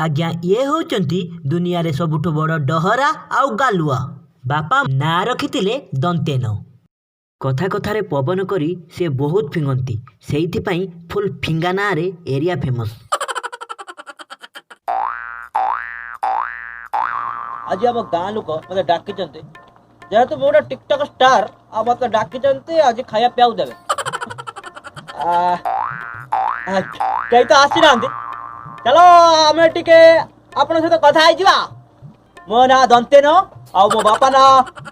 आज्ञा ये होचंती दुनिया रे सबुठु बड़ डहरा आउ गालुआ। बापा ना रखिथिले दंतेन। कथा कथारे पवन करी से बहुत फिंगती सेइथिपाई फुल फिंगा ना रे एरिया फेमस। आज आम गाँ लोक मत डाकी जेहेतु मु गोटे टिकटक स्टार आ मत डाकी आज खाया पिया देवे कई तो आसी ना चलो आम टिके आपण सहित कथा है मो ना दंतेन आ मो बापा ना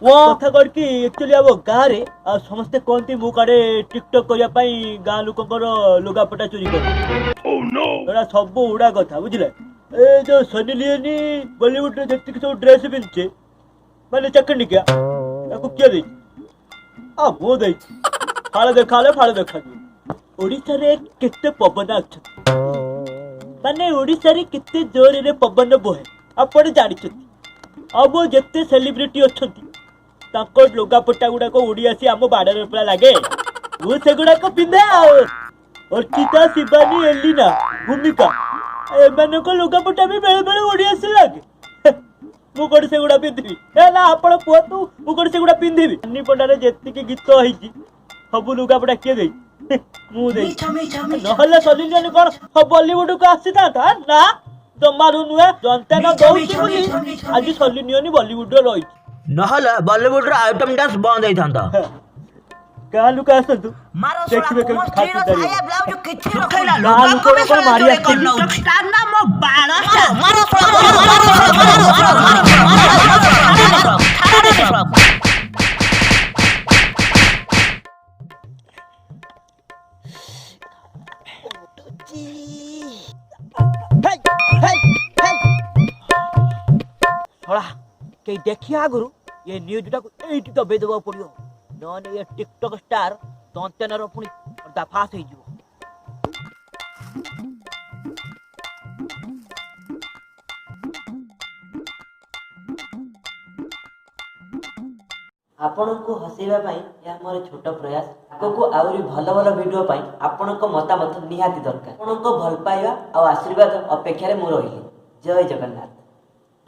वो कथा करके एक्चुअली आम गाँव में समस्ते कहते मु काड़े टिकटक करने गाँ लोकर लुगापटा चोरी कर सब उड़ा कथा बुझे ए जो सनी लियोनी बॉलीवुड रे जति सब ड्रेस पिनचे माने चकनिका ताको किया दे आ मो दे फाळे देखा ओडिसा रे केते पवन अछि माने ओडिसा रे केते जोर रे पवन बहे आपण जानि छथि अब जते सेलिब्रिटी अछथि ताको लोगापटा गुडा को ओडियासी हम बाडर पे लागे वो से गुडा को पिंधे अर्चिता शिवानी एलिना भूमिका एमान को लुगापटा भी बेले बेले ओडिया से लागे मु कोड से गुडा पिंधिबी ए ना आपण पुआ तू मु कोड से गुडा पिंधिबी अन्नी पडारे जेति के गीत होईची सब लुगापटा के देई मु देई नहले सलिजन कोन बॉलीवुड को आसीता था ना जमारू नुए जनता ना दउची बोली आज सलिनियनी बॉलीवुड रे रही नहले बॉलीवुड रे आइटम डांस बंद होई थांता का लुक आसतु मारो देखिबे के खातिर साया ब्लाउज किछि रखैला लोग को कोन मारी आछि स्टार ना मो बाड़ा मारो थोड़ा के देखिया आगुरु ये न्यूज टा एठी दबे देबा पड़ियो नने ये टिकटक स्टार दंतेनर पुणी दाफास हो जिवो आपनको हसेबा पई या मोर छोट प्रयास आगको आउरी भल भल वीडियो पई आपनको मतामत निहाती दरकार आपनको भल पाइबा आ आशीर्वाद अपेक्षा रे मु रहिली। जय जगन्नाथ।